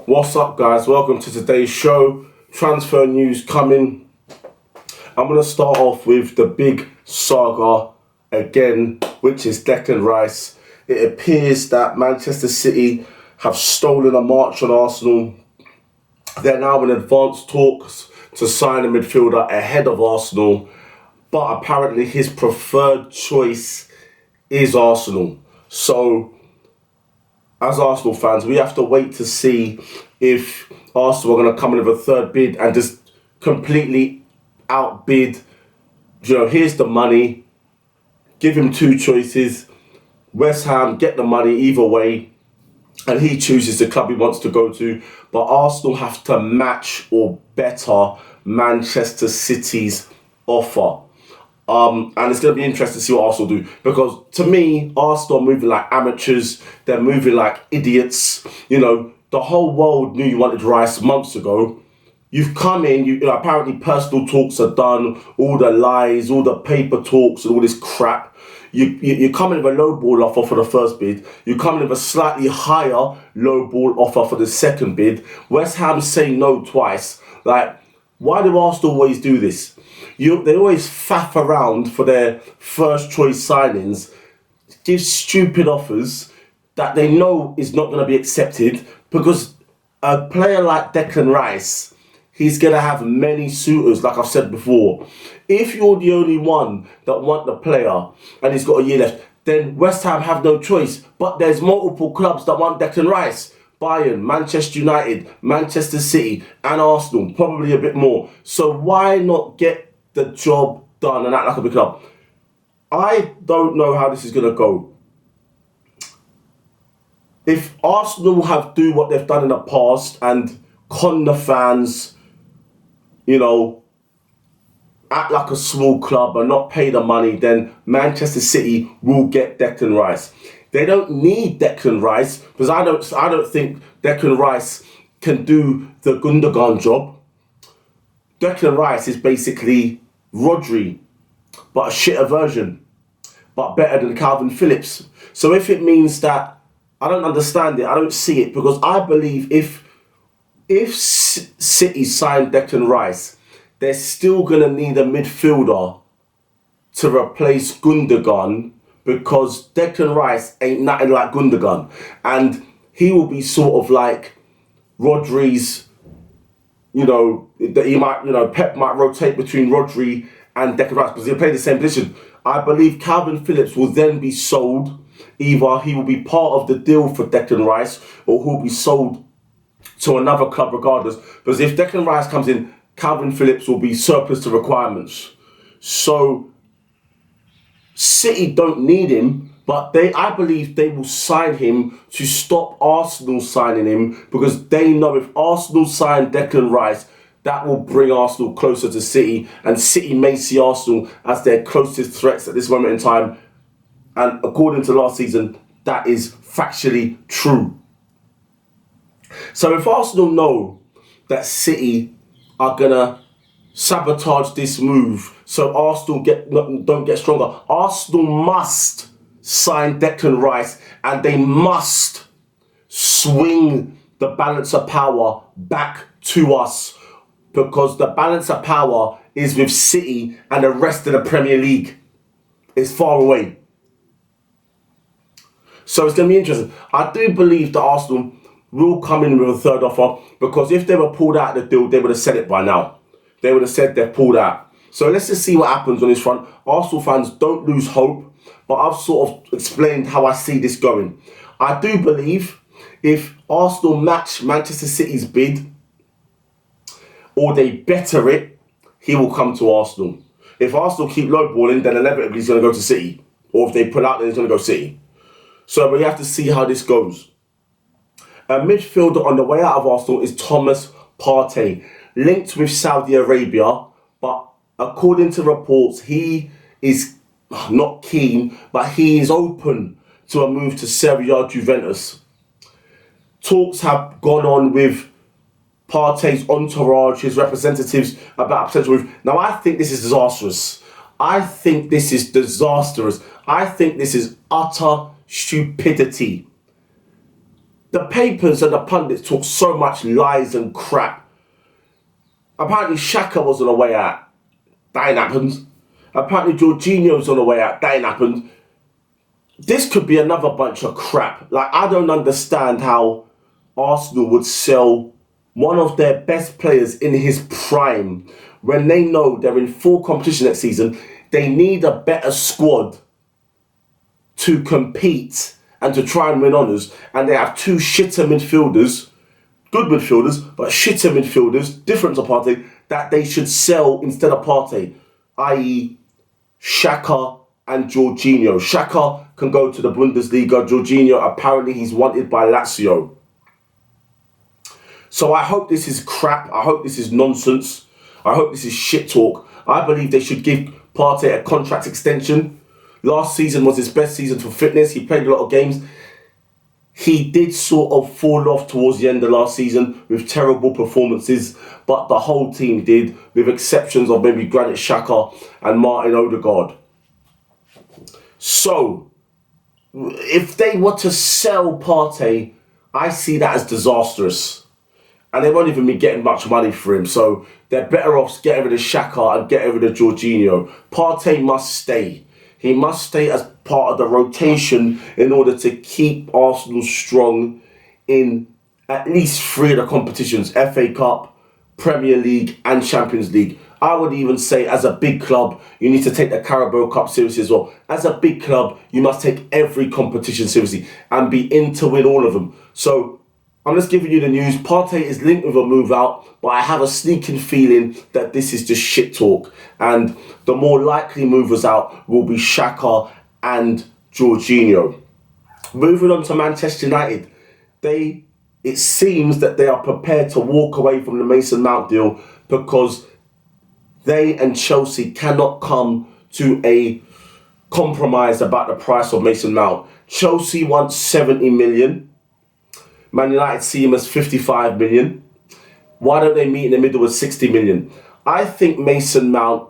What's up, guys? Welcome to today's show. Transfer news coming. I'm going to start off with the big saga again, which is Declan Rice. It appears that Manchester City have stolen a march on Arsenal. They're now in advanced talks to sign a midfielder ahead of Arsenal, but apparently his preferred choice is Arsenal. So, as Arsenal fans, we have to wait to see if Arsenal are going to come in with a third bid and just completely outbid. Here's the money. Give him two choices. West Ham, get the money either way. And he chooses the club he wants to go to. But Arsenal have to match or better Manchester City's offer. And it's going to be interesting to see what Arsenal do. Because to me, Arsenal are moving like amateurs. They're moving like idiots. The whole world knew you wanted Rice months ago. You've come in, apparently personal talks are done. All the lies, all the paper talks and all this crap. You come in with a low ball offer for the first bid. You come in with a slightly higher low ball offer for the second bid. West Ham say no twice. Why do Arsenal always do this? They always faff around for their first choice signings, give stupid offers that they know is not going to be accepted, because a player like Declan Rice, he's going to have many suitors, like I've said before. If you're the only one that want the player and he's got a year left, then West Ham have no choice. But there's multiple clubs that want Declan Rice. Bayern, Manchester United, Manchester City and Arsenal, probably a bit more. So why not get the job done and act like a big club? I don't know how this is going to go. If Arsenal do what they've done in the past and con the fans, act like a small club and not pay the money, then Manchester City will get Declan Rice. They don't need Declan Rice, because I don't think Declan Rice can do the Gundogan job. Declan Rice is basically Rodri, but a shitter version, but better than Calvin Phillips. So if it means that, I don't understand it, I don't see it, because I believe if City signed Declan Rice, they're still going to need a midfielder to replace Gundogan, because Declan Rice ain't nothing like Gundogan. And he will be sort of like Rodri's, Pep might rotate between Rodri and Declan Rice because they'll play the same position. I believe Calvin Phillips will then be sold. Either he will be part of the deal for Declan Rice, or he'll be sold to another club regardless. Because if Declan Rice comes in, Calvin Phillips will be surplus to requirements. So City don't need him, but I believe they will sign him to stop Arsenal signing him, because they know if Arsenal sign Declan Rice, that will bring Arsenal closer to City, and City may see Arsenal as their closest threats at this moment in time. And according to last season, that is factually true. So if Arsenal know that City are going to sabotage this move so Arsenal don't get stronger, Arsenal must sign Declan Rice, and they must swing the balance of power back to us, because the balance of power is with City and the rest of the Premier League is far away. So it's going to be interesting. I do believe that Arsenal will come in with a third offer, because if they were pulled out of the deal, they would have said it by now. They would have said they're pulled out. So let's just see what happens on this front. Arsenal fans, don't lose hope, but I've sort of explained how I see this going. I do believe if Arsenal match Manchester City's bid, or they better it, he will come to Arsenal. If Arsenal keep lowballing, then inevitably he's going to go to City. Or if they pull out, then he's going to go City. So we have to see how this goes. A midfielder on the way out of Arsenal is Thomas Partey, linked with Saudi Arabia, but according to reports, he is not keen, but he is open to a move to Serie A Juventus. Talks have gone on with Partey's entourage, his representatives, about a potential move. Now, I think this is disastrous. I think this is utter stupidity. the papers and the pundits talk so much lies and crap. Apparently Xhaka was on the way out. That ain't happened. Apparently Jorginho's on the way out. That ain't happened. This could be another bunch of crap. Like, I don't understand how Arsenal would sell one of their best players in his prime when they know they're in full competition next season. They need a better squad to compete and to try and win honours. And they have two shitter midfielders, good midfielders, but shitter midfielders, different to Partey, that they should sell instead of Partey, i.e. Xhaka and Jorginho. Xhaka can go to the Bundesliga. Jorginho, apparently he's wanted by Lazio. So I hope this is crap. I hope this is nonsense. I hope this is shit talk. I believe they should give Partey a contract extension. Last season was his best season for fitness. He played a lot of games. He did sort of fall off towards the end of last season with terrible performances, but the whole team did, with exceptions of maybe Granit Xhaka and Martin Odegaard. So, if they were to sell Partey, I see that as disastrous. And they won't even be getting much money for him. So, they're better off getting rid of Xhaka and getting rid of Jorginho. Partey must stay. He must stay as part of the rotation in order to keep Arsenal strong in at least 3 of the competitions: FA Cup, Premier League and Champions League. I would even say, as a big club, you need to take the Carabao Cup seriously as well. As a big club, you must take every competition seriously and be in to win all of them. So, I'm just giving you the news. Partey is linked with a move out, but I have a sneaking feeling that this is just shit talk. And the more likely movers out will be Xhaka and Jorginho. Moving on to Manchester United. It seems that they are prepared to walk away from the Mason Mount deal because they and Chelsea cannot come to a compromise about the price of Mason Mount. Chelsea wants 70 million. Man United see him as 55 million. Why don't they meet in the middle with 60 million? I think Mason Mount,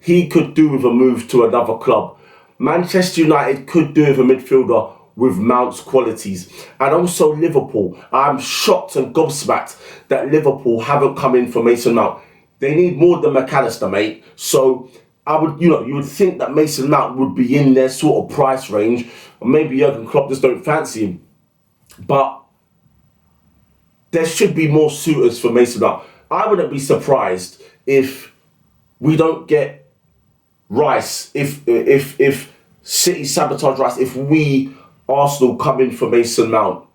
he could do with a move to another club. Manchester United could do with a midfielder with Mount's qualities. And also Liverpool. I'm shocked and gobsmacked that Liverpool haven't come in for Mason Mount. They need more than McAllister, mate. So you would think that Mason Mount would be in their sort of price range. Or maybe Jurgen Klopp just don't fancy him. But there should be more suitors for Mason Mount. I wouldn't be surprised if we don't get Rice, if City sabotage Rice, if we, Arsenal, come in for Mason Mount.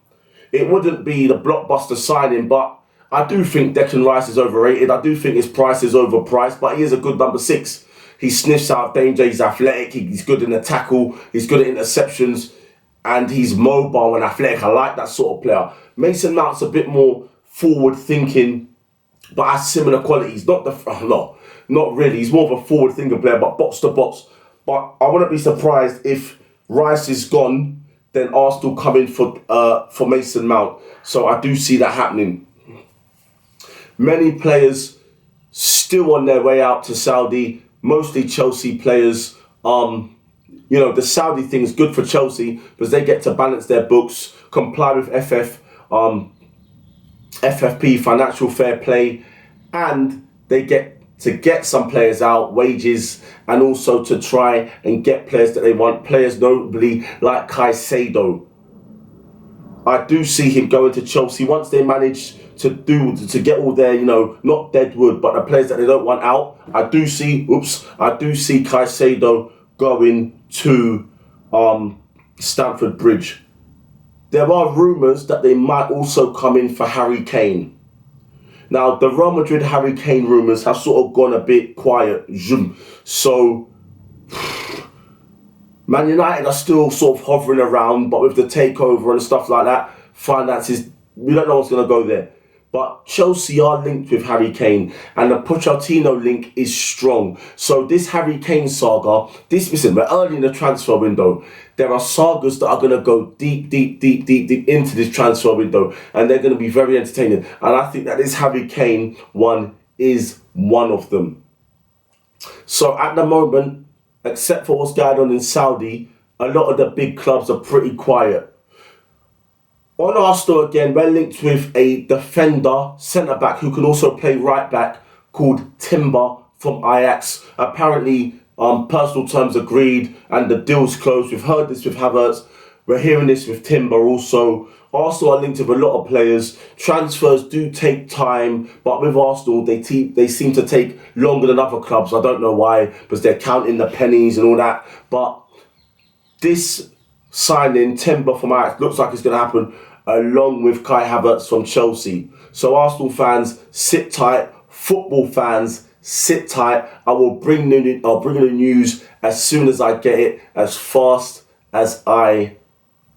It wouldn't be the blockbuster signing, but I do think Declan Rice is overrated. I do think his price is overpriced, but he is a good number 6. He sniffs out danger, he's athletic, he's good in the tackle, he's good at interceptions, and he's mobile and athletic. I like that sort of player. Mason Mount's a bit more forward-thinking, but has similar qualities. Not really. He's more of a forward-thinking player, but box-to-box. But I wouldn't be surprised if Rice is gone, then Arsenal come in for Mason Mount. So I do see that happening. Many players still on their way out to Saudi, mostly Chelsea players. The Saudi thing is good for Chelsea because they get to balance their books, comply with FFP, financial fair play, and they get to get some players out, wages, and also to try and get players that they want. Players notably like Caicedo. I do see him going to Chelsea once they manage to get all their, not deadwood, but the players that they don't want out. I do see Caicedo going to Stamford Bridge. There are rumours that they might also come in for Harry Kane. Now, the Real Madrid Harry Kane rumours have sort of gone a bit quiet. So, Man United are still sort of hovering around, but with the takeover and stuff like that, finances, we don't know what's going to go there. But Chelsea are linked with Harry Kane, and the Pochettino link is strong. So this Harry Kane saga, we're early in the transfer window. There are sagas that are going to go deep into this transfer window, and they're going to be very entertaining. And I think that this Harry Kane one is one of them. So at the moment, except for what's going on in Saudi, a lot of the big clubs are pretty quiet. On Arsenal again, we're linked with a defender, centre-back, who can also play right-back, called Timber from Ajax. Apparently, personal terms agreed and the deal's closed. We've heard this with Havertz. We're hearing this with Timber also. Arsenal are linked with a lot of players. Transfers do take time, but with Arsenal, they seem to take longer than other clubs. I don't know why, because they're counting the pennies and all that. But this signing, Timber from Ajax, looks like it's going to happen along with Kai Havertz from Chelsea. So Arsenal fans, sit tight. Football fans, sit tight. I will bring the news as soon as I get it, as fast as I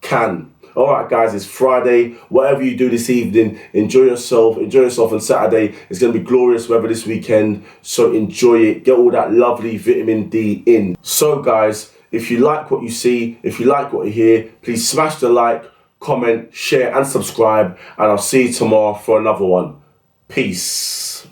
can. Alright guys, it's Friday. Whatever you do this evening, enjoy yourself on Saturday. It's going to be glorious weather this weekend, so enjoy it. Get all that lovely vitamin D in. So guys, if you like what you see, if you like what you hear, please smash the like, comment, share and subscribe, and I'll see you tomorrow for another one. Peace.